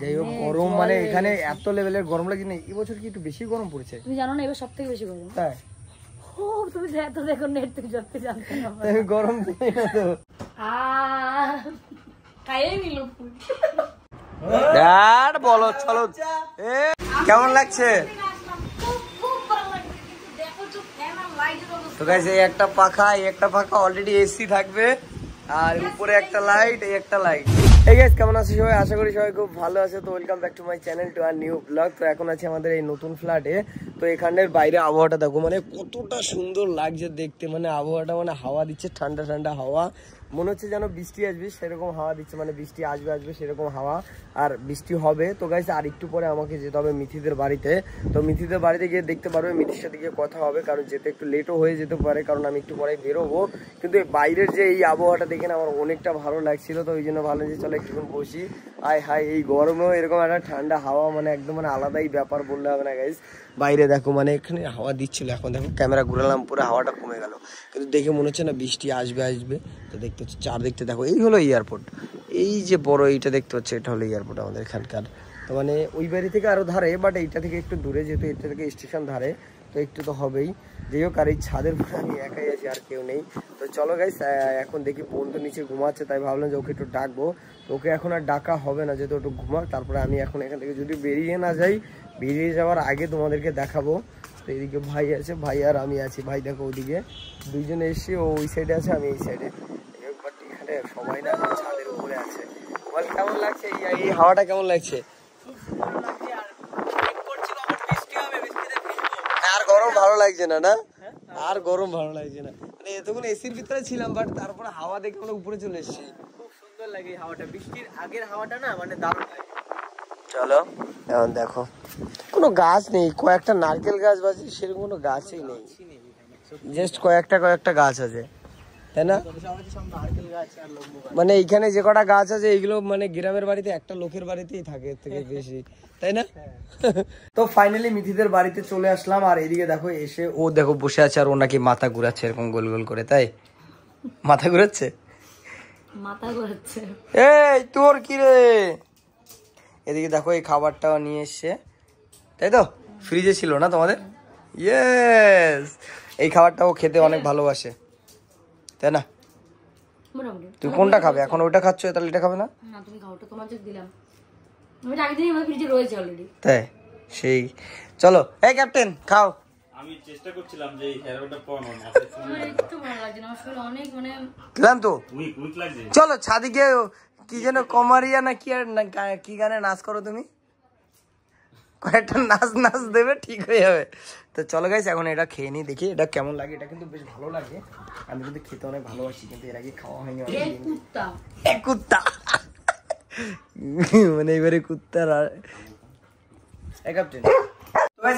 যাই হোক গরম মানে এখানে এত লেভেলের গরম লাগে না, এই বছর কি একটু বেশি গরম পড়েছে? তুমি জানো না এবার সবথেকে বেশি গরম। তাই? ও তুমি এত দেখো নেট থেকে যত জানতে না আমি গরম জানি না তো। খাইয়ে নিল ড্যাড বলো চলো। কেমন লাগছে? তো গাইস এই একটা পাখা অলরেডি এসি থাকবে, আর উপরে একটা লাইট, এই একটা লাইট। এই গাইস কেমন আছো সবাই? আশা করি সবাই খুব ভালো আছে। তো welcome back to my channel to our new vlog. তো এখন আছে আমাদের এই নতুন ফ্ল্যাটে। তো এখানের বাইরে আবহাওয়াটা দেখো, মানে কতটা সুন্দর লাগছে দেখতে, মানে আবহাওয়াটা মানে হাওয়া দিচ্ছে, ঠান্ডা ঠান্ডা হাওয়া, মনে হচ্ছে যেন বৃষ্টি আসবে সেরকম হাওয়া দিচ্ছে, মানে বৃষ্টি আসবে সেরকম হাওয়া, আর বৃষ্টি হবে। তো গাইস আর একটু পরে আমাকে যেতে হবে মিথিদের বাড়িতে। তো মিথিদের বাড়িতে গিয়ে দেখতে পারবে, মিথির সাথে গিয়ে কথা হবে, কারণ যেতে একটু লেটও হয়ে যেতে পারে, কারণ আমি একটু পরে বেরোবো। কিন্তু এই বাইরের যে এই আবহাওয়াটা দেখে না আমার অনেকটা ভালো লাগছিল। তো ওই জন্য ভালো যে চলো একটুক্ষণ বসি। আয় হাই এই গরমেও এরকম একটা ঠান্ডা হাওয়া, মানে একদম মানে আলাদাই ব্যাপার বললে হবে না গাইস। বাইরে দেখো মানে এখানে হাওয়া দিচ্ছিল, এখন দেখো ক্যামেরা ঘুরালাম পুরো হাওয়াটা কমে গেল, কিন্তু দেখে মনে হচ্ছে না বৃষ্টি আসবে। তো দেখতে হচ্ছে চারদিকটা দেখো, এই হলো এয়ারপোর্ট, এই যে বড় এইটা দেখতে হচ্ছে এটা হলো এয়ারপোর্ট আমাদের এখানকার। তো মানে ওই বাড়ি থেকে আরো ধারে, বাট এইটা থেকে একটু দূরে, যেহেতু এটা থেকে স্টেশন ধারে, তো একটু তো হবেই। যাই হোক আর এই ছাদের উপরে আমি একাই আছি, আর কেউ নেই। তো চলো গাইস এখন দেখি বোন তো নিচে ঘুমাচ্ছে, তাই ভাবলাম যে ওকে একটু ডাকবো। তো ওকে এখন আর ডাকা হবে না, যেহেতু একটু ঘুমা। তারপরে আমি এখন এখান থেকে যদি বেরিয়ে না যাই, বেরিয়ে যাওয়ার আগে তোমাদেরকে দেখাবো। তো এদিকে ভাই আছে, ভাই আর আমি আছি। ভাই দেখো ওইদিকে দুইজনে এসে, ও ওই সাইডে আছে, আমি এই সাইডে। বাট এখানে সবাই না ছাদের উপরে আছে। বল কেমন লাগছে এই হাওয়াটা, কেমন লাগছে? আর গরম ভালো লাগছে না, না আর গরম ভালো লাগছে না, মানে এতক্ষণ এসির ভিতরে ছিলাম, বাট তারপরে হাওয়া দেখে আমরা উপরে চলে এসেছি। খুব সুন্দর লাগে এই হাওয়াটা, বৃষ্টির আগের হাওয়াটা না মানে দারুণ লাগে। চলো এখন দেখো কোনো গাছ নেই, কয়েকটা নারকেল গাছ বাজে, সেরকম কোনো গাছই নেই, জাস্ট কয়েকটা গাছ আছে, তাই না? মানে এইখানে যে কটা গাছ আছে এইগুলো মানে গ্রামের বাড়িতে একটা লোকের বাড়িতেই থাকে, এর থেকে বেশি, তাই না? তো ফাইনালি মিথিদের বাড়িতে চলে আসলাম, আর এদিকে দেখো এসে ও দেখো বসে আছে, আর ও নাকি মাথা ঘুরাচ্ছে এরকম গোল গোল করে, তাই মাথা ঘুরাচ্ছে, এই তোর কি রে? এদিকে দেখো এই খাবারটাও নিয়ে এসছে, তাই তো ফ্রিজে ছিল না তোমাদের? ইয়েস, এই খাবারটাও খেতে অনেক ভালোবাসে, তাই না? তুই কোনটা খাবে এখন? ওটা খাচ্ছ, তাহলে এটা খাবে না? তুমি খাও, ওটা তোমার জন্য দিলাম, আমি আগে দিনই আমার ফ্রিজে রয়েছে অলরেডি। তাই সেই চলো এই ক্যাপ্টেন খাও। আমি চেষ্টা করছিলাম যে এই হেয়ারটা পরানো না, একটু ভালো লাগছে না আসলে, অনেক মানে ক্লান্ত উইক লাগছে। চলো ছাদে গিয়ে কি যেন কমারিয়া না কি আর কি গানে নাচ করো তুমি, কয়েকটা নাচ দেবে, ঠিক হয়ে যাবে। তো চলো গাইস এখন এটা খেয়ে নিই, দেখি এটা কেমন লাগে। এটা কিন্তু বেশ ভালো লাগে, আমি কিন্তু খেতে অনেক ভালোবাসি, কিন্তু এর আগে খাওয়া হয়নি। কুত্তা মানে এবারে কুত্তার ক্যাপ্টেন।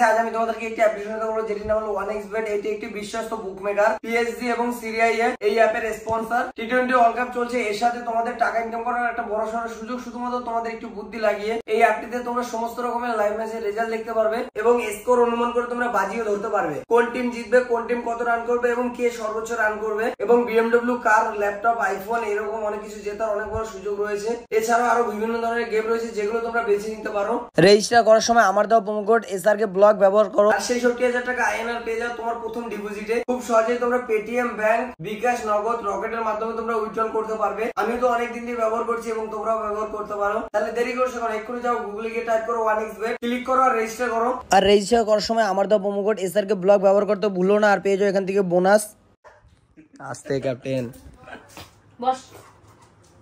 আজ আমি তোমাদেরকে একটি অ্যাপ্লিকেশন দেখাবো, যেটির নাম হলো 1xBet। এটি একটি বিশ্বস্ত বুকমেকার, পিএসজি এবং সিরিয়াই এই অ্যাপের স্পন্সর। টি20 ওয়ার্ল্ড কাপ চলছে, এর সাথে তোমাদের টাকা ইনকাম করার একটা বড়সড় সুযোগ, শুধুমাত্র তোমাদের একটু বুদ্ধি লাগিয়ে। এই অ্যাপটিতে তোমরা সমস্ত রকমের লাইভ ম্যাচের রেজাল্ট দেখতে পারবে এবং স্কোর অনুমান করে তোমরা বাজিয়ে ধরতে পারবে কোন টিম জিতবে, কোন টিম কত রান করবে এবং কে সর্বোচ্চ রান করবে, এবং বিএমডব্লিউ কার, ল্যাপটপ, আইফোন এরকম অনেক কিছু জেতার অনেক বড় সুযোগ রয়েছে। এছাড়াও আরো বিভিন্ন ধরনের গেম রয়েছে যেগুলো তোমরা বেছে নিতে পারো। রেজিস্টার করার সময় আমার দেওয়া প্রোমো কোড এসআরকে ব্লগ ব্যবহার করো, আর ৬৬,০০০ টাকা আইএনআর পেয়ে যাও তোমার প্রথম ডিপোজিটে। খুব সহজেই তোমরা পেটিএম, ব্যাংক, বিকাশ, নগদ, রকেটের মাধ্যমে তোমরা উইথড্রল করতে পারবে। আমি তো অনেক দিন দিয়ে ব্যবহার করছি এবং তোমরাও ব্যবহার করতে পারো। তাহলে দেরি করছো কেন? এক্ষুনি যাও গুগলে গিয়ে টাইপ করো 1xBet, ক্লিক করো আর রেজিস্টার করো। আর রেজিস্টার করার সময় আমার দেওয়া প্রোমো কোড এসআরকে ব্লগ ব্যবহার করতে ভুলো না, আর পেয়ে যাও এখান থেকে বোনাস। আস্তে ক্যাপ্টেন বস,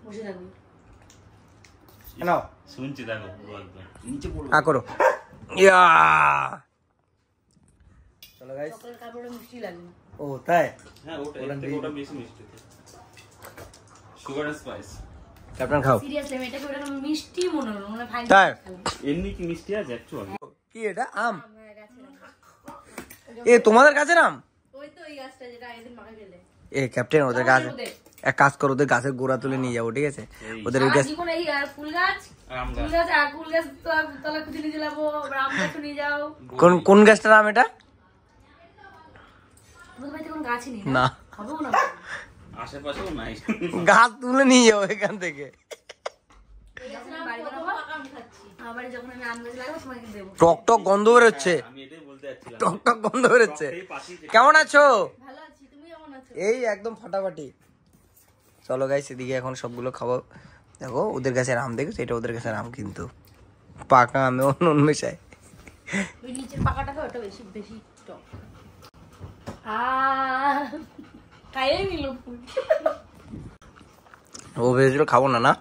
বসে থাকবি নাও, শুনছি দেখো নিচে পড়ো আ করো ইয়া। চলো গাইস, চকলেট কাপড়ে মিষ্টি লাগে না। ও তাই? হ্যাঁ ওটা বেশি মিষ্টি, সুগার স্পাইস। ক্যাপ্টেন খাও। সিরিয়াসলি আমি এটাকে ওটা মিষ্টি মনে হলো, মানে ফাইন। তাই এমনি কি মিষ্টি আছে অ্যাকচুয়ালি? কি এটা আম? এ তোমাদের গাছের আম? ওই তো এই গাছটা যেটা এদিন মাকে ফেলে। এ ক্যাপ্টেন ওদের গাছ, এক কাজ করো ওদের গাছের গোড়া তুলে নিয়ে যাবো, ঠিক আছে? ওদের ওই গাছ, কোন এই ফুল গাছ, ফুল গাছ আর ফুল গাছ তো তলা খুঁজে নিয়ে যাবো, আম গাছ নিয়ে যাও। কোন গাছটার আম এটা? তোমাদের বাড়িতে কোনো গাছই নেই না? হবে না, আশেপাশেও নাই, গাছ তুলে নিয়ে যাবো এখান থেকে। এই গাছের আম বাড়ি বানাবো, আম খাচ্ছি। আবার যখন আমি আম গাছ লাগাবো তোমাকে দেবো। টক টক গন্ধ বেরোচ্ছে, আমি এটাই বলতে যাচ্ছিলাম। টক টক গন্ধ বেরোচ্ছে। টকটাই পাশেই যে- কেমন আছো? ভালো আছি, তুমি কেমন আছো? এই একদম ফাটাফাটি। চলো গাইস, এদিকে এখন সবগুলো খাবো। দেখো ওদের কাছে আম, দেখো এটা ওদের কাছে আম, কিন্তু পাকা আমে নুন মেশায়। ওই নিচের পাকাটাকে ওটা বেশি বেশি টক। খাইয়ে নিল ফুল। ও ভেবেছিল খাবো না, না?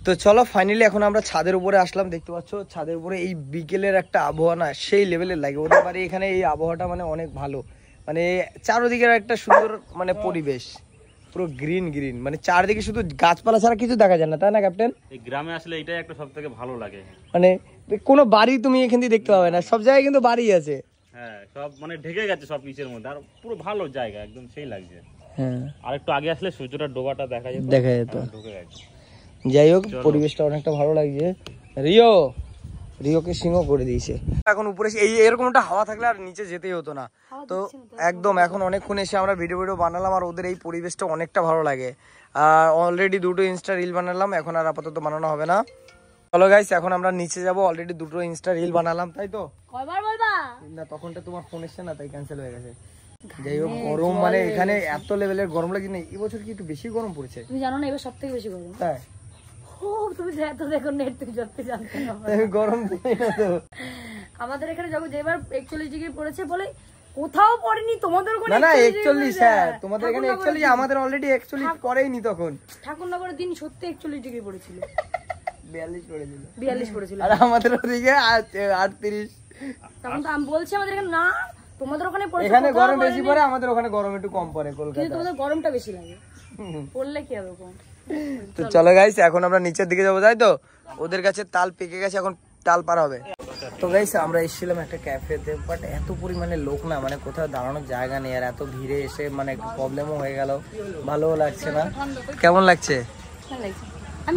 তো চলো ফাইনালি এখন আমরা ছাদের উপরে আসলাম। দেখতে পাচ্ছ ছাদের উপরে এই বিকেলের একটা আবহাওয়া না সেই লেভেলের লাগে। ওদের বাড়ি এখানে এই আবহাওয়াটা মানে অনেক ভালো, মানে চারদিকের একটা সুন্দর মানে পরিবেশ, পুরো গ্রিন গ্রিন, মানে চারদিকে শুধু গাছপালা ছাড়া কিছু দেখা যায় না, তাই না ক্যাপ্টেন? এই গ্রামে আসলে এটাই একটা সব থেকে ভালো লাগে। মানে কোনো বাড়ি তুমি এখান দিয়ে দেখতে পাবে না, সব জায়গায় কিন্তু বাড়ি আছে। হ্যাঁ, সব মানে ঢেকে গেছে সব নিচের মধ্যে, আর পুরো ভালো জায়গা, একদম সেই লাগছে। হ্যাঁ, আর একটু আগে আসলে সূর্যটা ডোবাটা দেখা যেত, দেখা যেত। এখন ঢুকে গেছে। যাই হোক, পরিবেশটা অনেকটা ভালো লাগছে। রিওকে সিংহ করে দিয়েছে। এখন উপরে এই এরকমটা হাওয়া থাকলে আর নিচে যেতেই হতো না। তো একদম এখন অনেকক্ষণ এসে আমরা ভিডিও বানালাম, আর ওদের এই পরিবেশটা অনেকটা ভালো লাগে। আর অলরেডি 2টো ইনস্টা রিল বানালাম, এখন আর আপাতত বানানো হবে না। চলো গাইস, এখন আমরা নিচে যাব। অলরেডি 2টো ইনস্টা রিল বানালাম, তাই তো? কয়বার বলবা? না, তখনটা তোমার ফোন এসছে না, তাই ক্যান্সেল হয়ে গেছে। যাই হোক, গরম মানে এখানে এত লেভেলের গরম লাগে না। এবছর কি একটু বেশি গরম পড়েছে? তুমি জানো না এবার সবথেকে বেশি গরম। তাই? ও তুমি এত দেখো নেট থেকে যতই জানতে না। আমি গরম জানি না তো। আমাদের এখানে যখন যেবার 41 ডিগ্রি পড়েছে বলে কোথাও পড়েনি, তোমাদের ওখানে না 41, হ্যাঁ তোমাদের এখানে 41, আমাদের অলরেডি 41 করেইনি তখন। ঠাকুরনগরের দিন সত্যি 41 ডিগ্রি পড়েছিল, 42 পড়েছিল, 42 পড়েছিল। আর আমাদের ওদিকে 38। তখন তো আমি বলছি আমাদের এখানে না, তোমাদের ওখানে পড়েছে। এখানে গরম বেশি পড়ে, আমাদের ওখানে গরম একটু কম পড়ে কিন্তু কলকাতায়। তোমাদের গরমটা বেশি লাগে, পড়লে কি হবে কম। তো চলো গাইস, এখন আমরা নিচের দিকে যাবো, তাই তো? ওদের কাছে তাল পেকে গেছে, এখন তাল পার হবে। তো গাইস, আমরা এসেছিলাম একটা ক্যাফেতে, বাট এত পরিমাণে লোক না, মানে কোথাও দাঁড়ানোর জায়গা নেই। আর এত ভিড়ে এসে মানে একটু প্রবলেমও হয়ে গেল, ভালোও লাগছে না। কেমন লাগছে?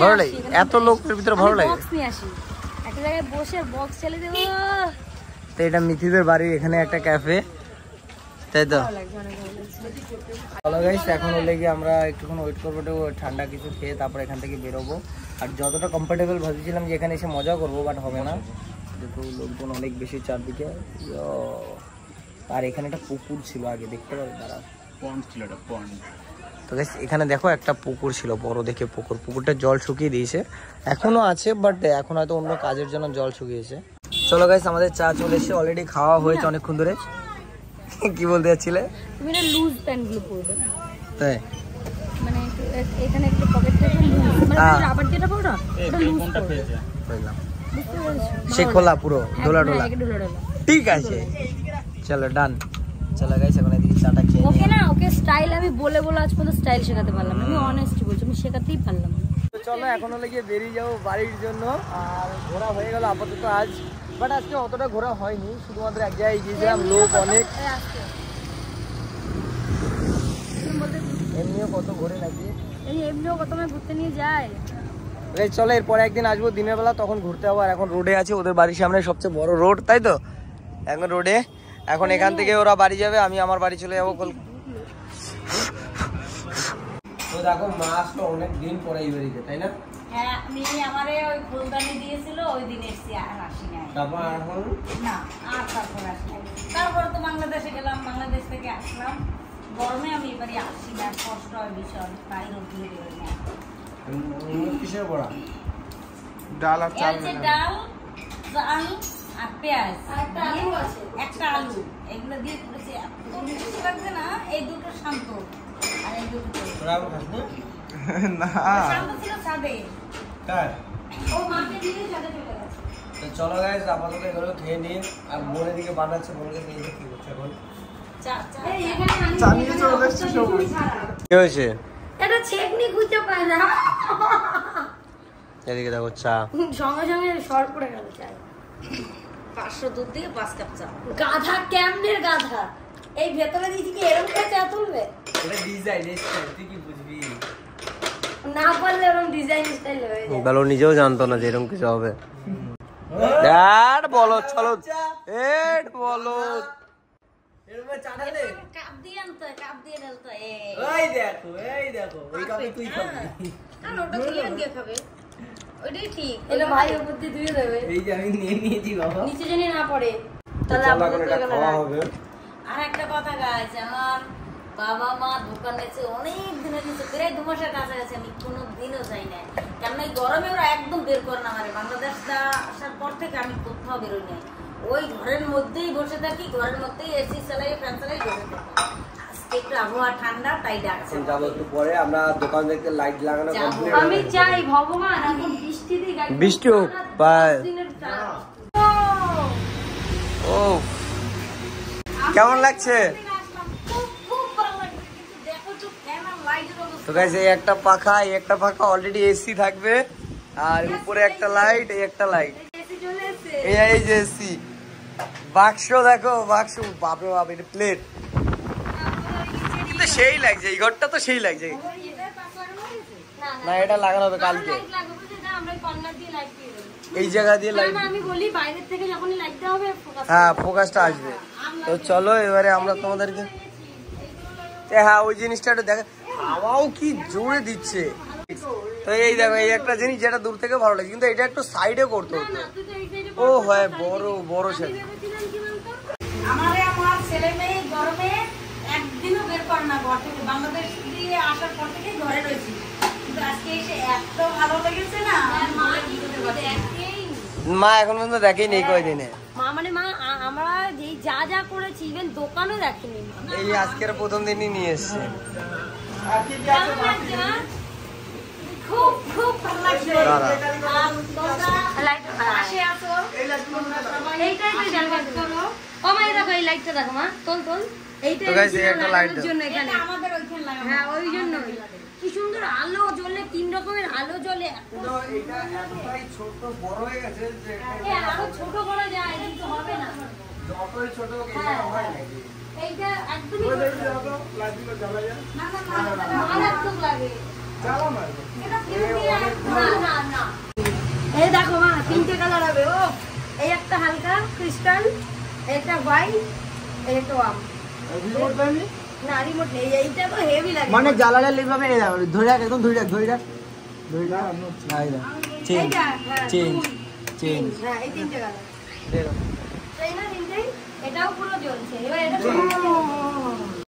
ভালো লাগে, এত লোকের ভিতরে ভালো লাগে। বক্স নিয়ে আসি, একটা জায়গায় বসে বক্স চালিয়ে দেবো। তো এটা মিথিদের বাড়ির এখানে একটা ক্যাফে, তাই তো? চলো গাইস, এখন হলে গিয়ে আমরা একটুক্ষণ ওয়েট করবো, ঠান্ডা কিছু খেয়ে তারপর এখান থেকে বেরোবো। আর যতটা কমফোর্টেবল ভাবছিলাম যে এখানে এসে মজা করবো, বাট হবে না, যেহেতু লোকজন অনেক বেশি চারদিকে। আর এখানে একটা পুকুর ছিল আগে, দেখতে পাবে তারা, পন্ড ছিল, এটা পন্ড। তো গাইস এখানে দেখো একটা পুকুর ছিল, বড় দেখে পুকুর। পুকুরটা জল শুকিয়ে দিয়েছে, এখনো আছে, বাট এখন হয়তো অন্য কাজের জন্য জল শুকিয়েছে। চলো গাইস, আমাদের চা চলে এসেছে, অলরেডি খাওয়া হয়েছে অনেকক্ষণ ধরে। কি বলতে যাচ্ছিলে? তুমি না লুজ প্যান্ট গুলো পরবে, তাই মানে এখানে একটা পকেট থাকে লুজ, মানে রাবার যেটা পরো না ওটা লুজ কোনটা পরবে। পেয়েছে? বুঝলাম, বুঝতে পেরেছো? সে খোলা পুরো ডোলা ডোলা। একটু ঢোলা ঢোলা। ঠিক আছে, চলো ডান। চলো গাইস, এখন এদিকে চাটা খেয়ে ওকে না, ওকে স্টাইল আমি বলে বলে আজ পর্যন্ত স্টাইল শেখাতে পারলাম না। আমি অনেস্টলি বলছি, আমি শেখাতেই পারলাম না। তো চলো এখন হলে গিয়ে বেরিয়ে যাবো বাড়ির জন্য। আর ঘোরা হয়ে গেল আপাতত আজ, বাট আজকে অতটা ঘোরা হয়নি, শুধুমাত্র এক জায়গায় গিয়েছিলাম, লোক অনেক। এমনিও কত ঘোরে নাকি, এমনিও কত সময় ঘুরতে নিয়ে যায়। চলো এরপরে একদিন আসবো দিনের বেলা, তখন ঘুরতে যাবো। আর এখন রোডে আছে, ওদের বাড়ির সামনে সবচেয়ে বড় রোড, তাই তো? এখন রোডে, এখন এখান থেকে ওরা বাড়ি যাবে, আমি আমার বাড়ি চলে যাবো। তো দেখো মাছ তো অনেক দিন পরেই বেরিয়েছে, তাই না? হ্যাঁ, আমি আমারে ওই ফুলদানি দিয়েছিল, ওই দিন এসছি, আর আসি নাই। তারপর এখন না, আর তারপর আসি নাই। তারপর তো বাংলাদেশে গেলাম, বাংলাদেশ থেকে আসলাম। গরমে আমি এবারে আসি না, কষ্ট হয় ভীষণ, তাই রোদি বেরোয় না। কিসের বড়া? ডাল আর চাল এই যে ডাল, চাল আর পেঁয়াজ, একটা আলু, এগুলো দিয়ে করেছি। এত মিষ্টি লাগছে না, এই দুটো শান্ত আর এই দুটো না শান্ত ছিল সাদে। ও মাকে দিয়ে সাদে চলে গেছে। তো চলো গাইস, আপাতত এগুলো খেয়ে নিন। আর বোনের দিকে বানাচ্ছে, বোনকে নিয়ে কি করছে এখন? চালিয়ে চলে এসছে সবুজ। কি হয়েছে? এটা চেকনি খুঁজে পায় না, এদিকে দেখো চা, সঙ্গে সঙ্গে সর পড়ে গেল চায়। 500 দুধ দিয়ে 5 কাপ চা। গাধা কেমনের গাধা, এই ভেতরে দিদি কি এরকম করে চা তুলবে? এটা ডিজাইন স্টাইল, তুই কি বুঝবি? না পারলে এরকম ডিজাইন স্টাইল হয়ে যায়। বেলো নিজেও জানতো না যে এরকম কিছু হবে। ড্যাড বলো, চলো এড বলো। এরকম চাটা দে, কাপ দিয়ে আনতে, কাপ দিয়ে ঢালতে। এই দেখো, এই দেখো, ওই কাপে তুই খাবি। কারণ ওটা দিয়ে দিয়ে খাবে। ওইটাই ঠিক। এলে ভাই উপর দিয়ে ধুয়ে দেবে। এই যে আমি নিয়ে নিয়েছি বাবা। নিচে জানি না পড়ে। তাহলে চলো আমাদের এখন তো এটা এখানে খাওয়া রাখ। হবে। আর একটা কথা গাইছে, আমার বাবা মা দোকানে অনেক দিনের নিচে প্রায় 2 মাসের কাছাকাছি আমি কোনো দিনও যাই না, কেন এই গরমে ওরা একদম বের করে না আমার বাংলাদেশটা আসার পর থেকে আমি কোথাও বেরোই নাই, ওই ঘরের মধ্যেই বসে থাকি, ঘরের মধ্যেই এসি চালাই ফ্যান চালাই বসে থাকি। আজকে একটু আবহাওয়া ঠান্ডা তাই ডাকছে। এখন যাবো একটু পরে, আমরা দোকান দেখতে লাইট লাগানো কমপ্লিট। আমি চাই ভগবান এখন বৃষ্টি দিয়ে গাড়ি বৃষ্টি হোক, বাস। ও কেমন লাগছে? খুব ভালো লাগছে, কিন্তু দেখো তো ফ্যান আর লাইটের অবস্থা। তো গাইস এই একটা পাখা, এই একটা পাখা অলরেডি এসি থাকবে, আর উপরে একটা লাইট, এই একটা লাইট, এই যে এসি। বাক্স দেখো, বাক্স বাপরে বাপ, এটা প্লেট কিন্তু সেই লাগছে, এই ঘরটা তো সেই লাগছে। না এটা লাগানো হবে কালকে, এই জায়গা দিয়ে লাইট। আমি বলি বাইরের থেকে যখনই লাইট দেওয়া হবে ফোকাস। হ্যাঁ ফোকাসটা আসবে। তো চলো এবারে আমরা তোমাদেরকে, হ্যাঁ ওই জিনিসটা একটু দেখো, হাওয়াও কি জোরে দিচ্ছে। তো এই দেখো এই একটা জিনিস যেটা দূর থেকে ভালো লাগছে, কিন্তু এটা একটু সাইডে করতে হতো। ও হয় বড় বড় সাইড। আমার ছেলে মেয়ে গরমে একদিনও বের করে না ঘর থেকে, বাংলাদেশ দিয়ে আসার পর থেকে ঘরে রয়েছি, কিন্তু আজকে এসে এত ভালো লেগেছে না। মা এখন পর্যন্ত দেখেই নেই কয়দিনে। মা মানে মা আমরা যেই যা যা করেছি ইভেন দোকানও দেখেনি। এই আজকের প্রথম দিনই নিয়ে এসছে। কেমন লাগছে মা? খুব খুব ভালো লাগছে। লাইট পাশে আসো, এইটাই তো জানবার করো। ও মা এই দেখো এই লাইটটা দেখো মা, তোল তোল। এইটা তো guys, এই একটা লাইট দাও। জন্য এখানে আমাদের ওইখানে লাগানো। হ্যাঁ ওই জন্যই কি সুন্দর আলো জ্বলে, 3 রকমের আলো জ্বলে। ছোট বড় হয়ে গেছে যে আরো ছোট করা যায় কিন্তু হবে না। যতই ছোট হোক হ্যাঁ, হয় নাকি? এইটা একদমই মারাত্মক লাগে। না না না, এই দেখো মা 3টে কালার হবে। ও এই একটা হালকা ক্রিস্টাল, একটা হোয়াইট, এই একটা ওয়াম। না রিমোট নেই, এইটা তো হেভি লাগে। মানে জ্বালালে লিভাবে ধরে রাখ, একদম ধরে রাখ, ধরে রাখ, ধরে রাখ। চেঞ্জ এইটা হ্যাঁ চেঞ্জ চেঞ্জ। হ্যাঁ এই 3টে কালার। এই না 3টে, এটাও পুরো জ্বলছে। এবার এটা